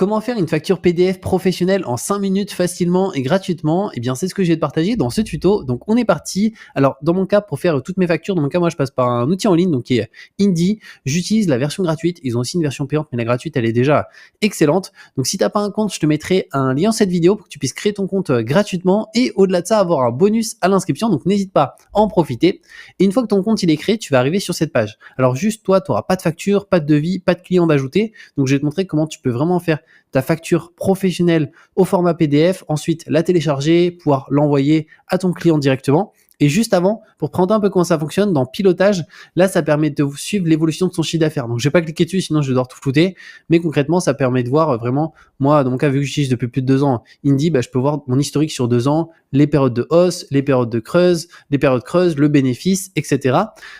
Comment faire une facture PDF professionnelle en 5 minutes facilement et gratuitement? Eh bien, c'est ce que je vais te partager dans ce tuto. Donc, on est parti. Alors, dans mon cas, pour faire toutes mes factures, dans mon cas, moi, je passe par un outil en ligne, donc qui est Indy. J'utilise la version gratuite. Ils ont aussi une version payante, mais la gratuite, elle est déjà excellente. Donc, si tu n'as pas un compte, je te mettrai un lien dans cette vidéo pour que tu puisses créer ton compte gratuitement et au-delà de ça, avoir un bonus à l'inscription. Donc, n'hésite pas à en profiter. Et une fois que ton compte il est créé, tu vas arriver sur cette page. Alors, juste toi, tu n'auras pas de facture, pas de devis, pas de client d'ajouter. Donc, je vais te montrer comment tu peux vraiment faire ta facture professionnelle au format PDF, ensuite la télécharger, pouvoir l'envoyer à ton client directement. Et juste avant, pour prendre un peu comment ça fonctionne, dans pilotage, là, ça permet de suivre l'évolution de son chiffre d'affaires. Donc, je vais pas cliquer dessus, sinon je vais devoir tout flouter. Mais concrètement, ça permet de voir vraiment, moi, dans mon cas, vu que j'utilise depuis plus de 2 ans Indy, je peux voir mon historique sur 2 ans, les périodes de hausse, les périodes de creuse, les périodes creuses, le bénéfice, etc.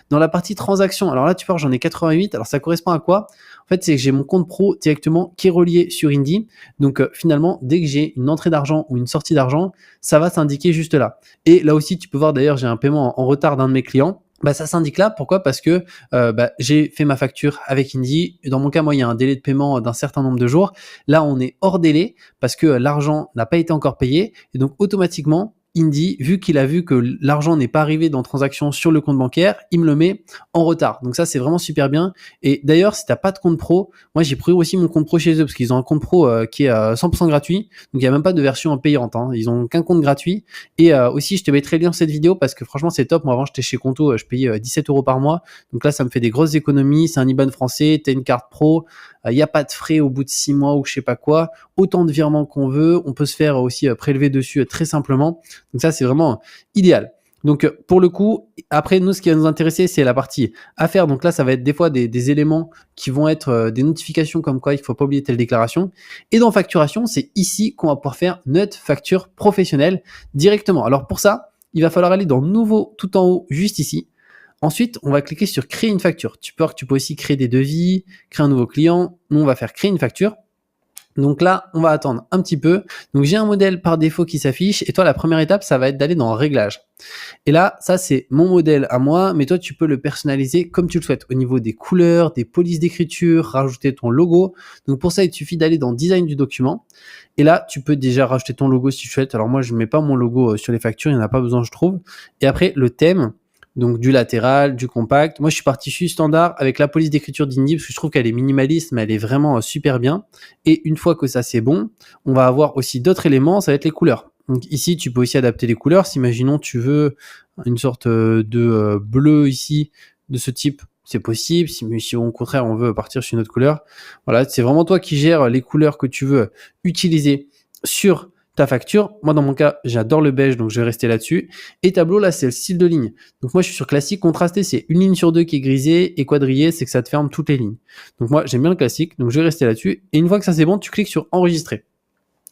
Dans la partie transaction, alors là, tu vois, j'en ai 88. Alors, ça correspond à quoi? En fait, c'est que j'ai mon compte pro directement qui est relié sur Indy. Donc, finalement, dès que j'ai une entrée d'argent ou une sortie d'argent, ça va s'indiquer juste là. Et là aussi, tu peux voir d'ailleurs, j'ai un paiement en retard d'un de mes clients. Ça s'indique là. Pourquoi? Parce que j'ai fait ma facture avec Indy. Dans mon cas, moi, il y a un délai de paiement d'un certain nombre de jours. Là, on est hors délai parce que l'argent n'a pas été encore payé. Et donc, automatiquement, Indy, vu qu'il a vu que l'argent n'est pas arrivé dans transaction sur le compte bancaire, il me le met en retard. Donc ça, c'est vraiment super bien. Et d'ailleurs, si tu n'as pas de compte pro, moi, j'ai pris aussi mon compte pro chez eux parce qu'ils ont un compte pro qui est 100% gratuit. Donc, il n'y a même pas de version payante. Ils ont qu'un compte gratuit. Et aussi, je te mettrai le lien dans cette vidéo parce que franchement, c'est top. Moi, avant, j'étais chez Conto, je payais 17 € par mois. Donc là, ça me fait des grosses économies. C'est un IBAN français, tu as une carte pro. Il n'y a pas de frais au bout de 6 mois ou je sais pas quoi. Autant de virements qu'on veut. On peut se faire aussi prélever dessus très simplement. Donc ça, c'est vraiment idéal. Donc pour le coup, après nous, ce qui va nous intéresser, c'est la partie à faire. Donc là, ça va être des fois des éléments qui vont être des notifications comme quoi il ne faut pas oublier telle déclaration. Et dans facturation, c'est ici qu'on va pouvoir faire notre facture professionnelle directement. Alors pour ça, il va falloir aller dans nouveau tout en haut, juste ici. Ensuite, on va cliquer sur créer une facture. Tu peux aussi créer des devis, créer un nouveau client. Nous, on va faire créer une facture. Donc là, on va attendre un petit peu. Donc j'ai un modèle par défaut qui s'affiche et toi, la première étape, ça va être d'aller dans Réglages. Et là, ça, c'est mon modèle à moi, mais toi, tu peux le personnaliser comme tu le souhaites au niveau des couleurs, des polices d'écriture, rajouter ton logo. Donc pour ça, il te suffit d'aller dans Design du document. Et là, tu peux déjà rajouter ton logo si tu souhaites. Alors moi, je ne mets pas mon logo sur les factures, il n'y en a pas besoin, je trouve. Et après, le thème. Donc du latéral, du compact. Moi, je suis parti standard avec la police d'écriture d'Indy parce que je trouve qu'elle est minimaliste, mais elle est vraiment super bien. Et une fois que ça c'est bon, on va avoir aussi d'autres éléments, ça va être les couleurs. Donc ici, tu peux aussi adapter les couleurs. Si imaginons tu veux une sorte de bleu ici, de ce type, c'est possible. Si au contraire on veut partir sur une autre couleur, voilà, c'est vraiment toi qui gères les couleurs que tu veux utiliser sur ta facture. Moi, dans mon cas, j'adore le beige, donc je vais rester là-dessus. Et tableau, là, c'est le style de ligne. Donc moi, je suis sur classique. Contrasté, c'est une ligne sur deux qui est grisée. Et quadrillé, c'est que ça te ferme toutes les lignes. Donc moi, j'aime bien le classique, donc je vais rester là-dessus. Et une fois que ça c'est bon, tu cliques sur enregistrer.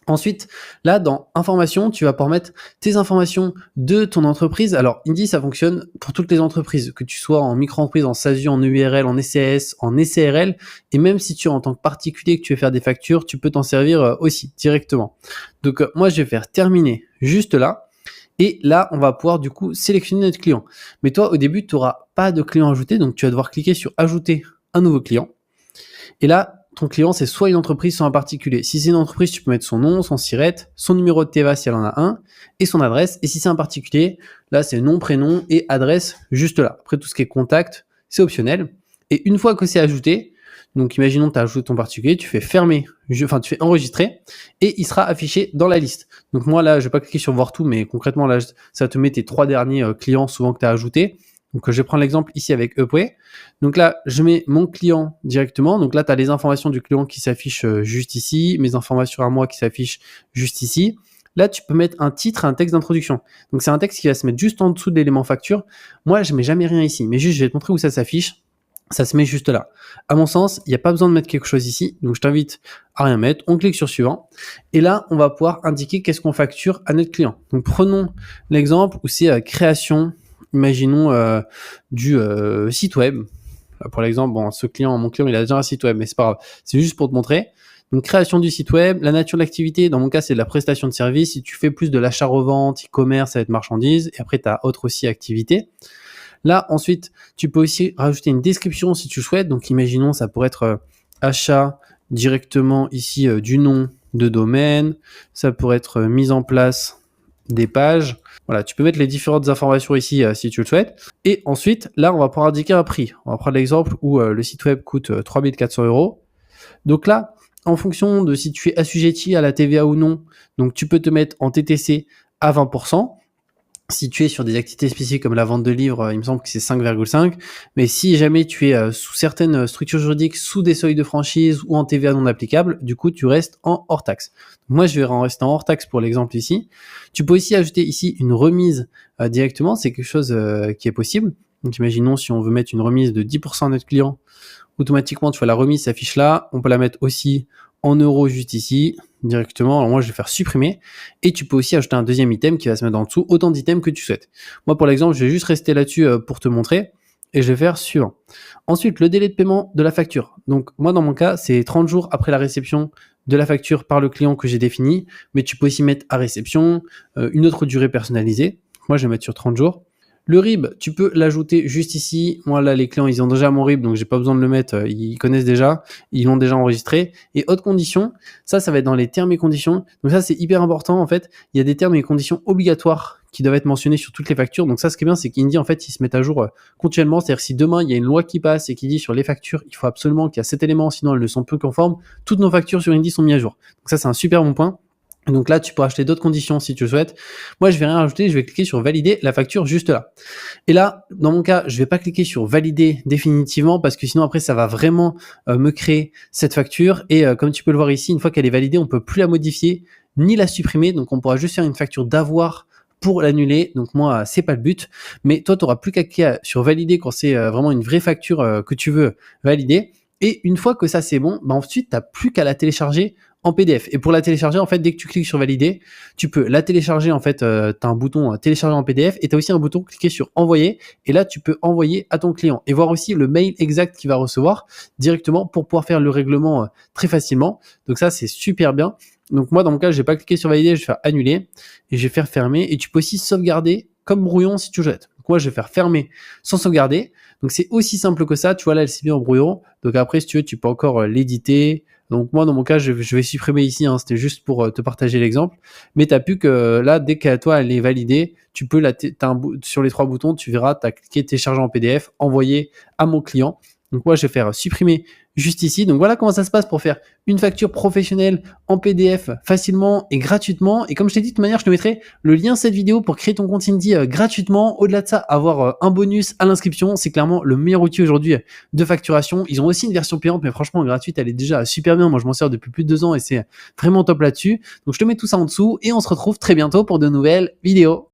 Ensuite, là, dans informations, tu vas pouvoir mettre tes informations de ton entreprise. Alors, Indy, ça fonctionne pour toutes les entreprises, que tu sois en micro-entreprise, en SASU, en EURL, en SAS, en SARL. Et même si tu es en tant que particulier, que tu veux faire des factures, tu peux t'en servir aussi directement. Donc, moi, je vais faire terminer juste là. Et là, on va pouvoir du coup sélectionner notre client. Mais toi, au début, tu n'auras pas de client ajouté. Donc, tu vas devoir cliquer sur ajouter un nouveau client. Et là, ton client, c'est soit une entreprise, soit un particulier. Si c'est une entreprise, tu peux mettre son nom, son SIRET, son numéro de TVA si elle en a un, et son adresse. Et si c'est un particulier, là, c'est nom, prénom et adresse juste là. Après, tout ce qui est contact, c'est optionnel. Et une fois que c'est ajouté, donc imaginons que tu as ajouté ton particulier, tu fais fermer, tu fais enregistrer, et il sera affiché dans la liste. Donc moi, là, je vais pas cliquer sur voir tout, mais concrètement, là, ça te met tes 3 derniers clients souvent que tu as ajoutés. Donc, je vais prendre l'exemple ici avec Upway. Donc là, je mets mon client directement. Donc là, tu as les informations du client qui s'affichent juste ici, mes informations à moi qui s'affichent juste ici. Là, tu peux mettre un titre, un texte d'introduction. Donc, c'est un texte qui va se mettre juste en dessous de l'élément facture. Moi, je mets jamais rien ici, mais juste, je vais te montrer où ça s'affiche. Ça se met juste là. À mon sens, il n'y a pas besoin de mettre quelque chose ici. Donc, je t'invite à rien mettre. On clique sur suivant. Et là, on va pouvoir indiquer qu'est-ce qu'on facture à notre client. Donc, prenons l'exemple où c'est création. Imaginons du site web. Pour l'exemple, bon, mon client, il a déjà un site web, mais c'est pas grave. C'est juste pour te montrer. Donc, création du site web, la nature de l'activité. Dans mon cas, c'est de la prestation de service. Si tu fais plus de l'achat-revente, e-commerce, ça va être marchandise. Et après, tu as autre aussi activité. Là, ensuite, tu peux aussi rajouter une description si tu souhaites. Donc, imaginons, ça pourrait être achat directement ici du nom de domaine. Ça pourrait être mise en place des pages. Voilà, tu peux mettre les différentes informations ici si tu le souhaites. Et ensuite, là, on va pouvoir indiquer un prix. On va prendre l'exemple où le site web coûte 3400 €. Donc là, en fonction de si tu es assujetti à la TVA ou non, donc tu peux te mettre en TTC à 20%. Si tu es sur des activités spécifiques comme la vente de livres, il me semble que c'est 5,5. Mais si jamais tu es sous certaines structures juridiques, sous des seuils de franchise ou en TVA non applicable, du coup, tu restes en hors taxe. Moi, je vais en rester en hors taxe pour l'exemple ici. Tu peux aussi ajouter ici une remise directement. C'est quelque chose qui est possible. Donc, imaginons si on veut mettre une remise de 10% à notre client, automatiquement, tu vois, la remise s'affiche là. On peut la mettre aussi en euros juste ici, directement. Alors moi, je vais faire supprimer. Et tu peux aussi ajouter un deuxième item qui va se mettre en dessous, autant d'items que tu souhaites. Moi, pour l'exemple, je vais juste rester là-dessus pour te montrer. Et je vais faire suivant. Ensuite, le délai de paiement de la facture. Donc, moi, dans mon cas, c'est 30 jours après la réception de la facture par le client que j'ai défini. Mais tu peux aussi mettre à réception, une autre durée personnalisée. Moi, je vais mettre sur 30 jours. Le RIB, tu peux l'ajouter juste ici. Moi, là, les clients, ils ont déjà mon RIB, donc j'ai pas besoin de le mettre. Ils connaissent déjà, ils l'ont déjà enregistré. Et autres conditions, ça va être dans les termes et conditions. Donc ça, c'est hyper important, en fait. Il y a des termes et conditions obligatoires qui doivent être mentionnés sur toutes les factures. Donc ça, ce qui est bien, c'est qu'Indy, en fait, ils se mettent à jour continuellement. C'est-à-dire si demain, il y a une loi qui passe et qui dit sur les factures, il faut absolument qu'il y a cet élément, sinon elles ne sont plus conformes, toutes nos factures sur Indy sont mises à jour. Donc ça, c'est un super bon point. Donc là, tu peux acheter d'autres conditions si tu le souhaites. Moi, je vais rien rajouter, je vais cliquer sur valider la facture juste là. Et là, dans mon cas, je vais pas cliquer sur valider définitivement parce que sinon après, ça va vraiment me créer cette facture. Et comme tu peux le voir ici, une fois qu'elle est validée, on peut plus la modifier ni la supprimer. Donc on pourra juste faire une facture d'avoir pour l'annuler. Donc moi, c'est pas le but. Mais toi, tu n'auras plus qu'à cliquer sur valider quand c'est vraiment une vraie facture que tu veux valider. Et une fois que ça c'est bon, bah ensuite, tu n'as plus qu'à la télécharger en PDF. Et pour la télécharger, en fait, dès que tu cliques sur valider, tu peux la télécharger. En fait, tu as un bouton télécharger en PDF et tu as aussi un bouton cliquer sur envoyer. Et là, tu peux envoyer à ton client et voir aussi le mail exact qu'il va recevoir directement pour pouvoir faire le règlement très facilement. Donc ça, c'est super bien. Donc moi, dans mon cas, je vais pas cliquer sur valider, je vais faire annuler et je vais faire fermer. Et tu peux aussi sauvegarder comme brouillon si tu le jettes. Donc moi, je vais faire fermer sans sauvegarder. Donc c'est aussi simple que ça. Tu vois là, elle s'est mise en brouillon. Donc après, si tu veux, tu peux encore l'éditer. Donc moi, dans mon cas, je vais supprimer ici. C'était juste pour te partager l'exemple. Mais tu n'as plus que là, dès qu'à toi, elle est validée, tu peux sur les trois boutons, tu verras, tu as cliqué télécharger en PDF, envoyer à mon client. Donc moi, je vais faire supprimer juste ici. Donc voilà comment ça se passe pour faire une facture professionnelle en PDF facilement et gratuitement. Et comme je t'ai dit, de toute manière, je te mettrai le lien de cette vidéo pour créer ton compte Indy gratuitement. Au-delà de ça, avoir un bonus à l'inscription, c'est clairement le meilleur outil aujourd'hui de facturation. Ils ont aussi une version payante, mais franchement, gratuite, elle est déjà super bien. Moi, je m'en sers depuis plus de 2 ans et c'est vraiment top là-dessus. Donc je te mets tout ça en dessous et on se retrouve très bientôt pour de nouvelles vidéos.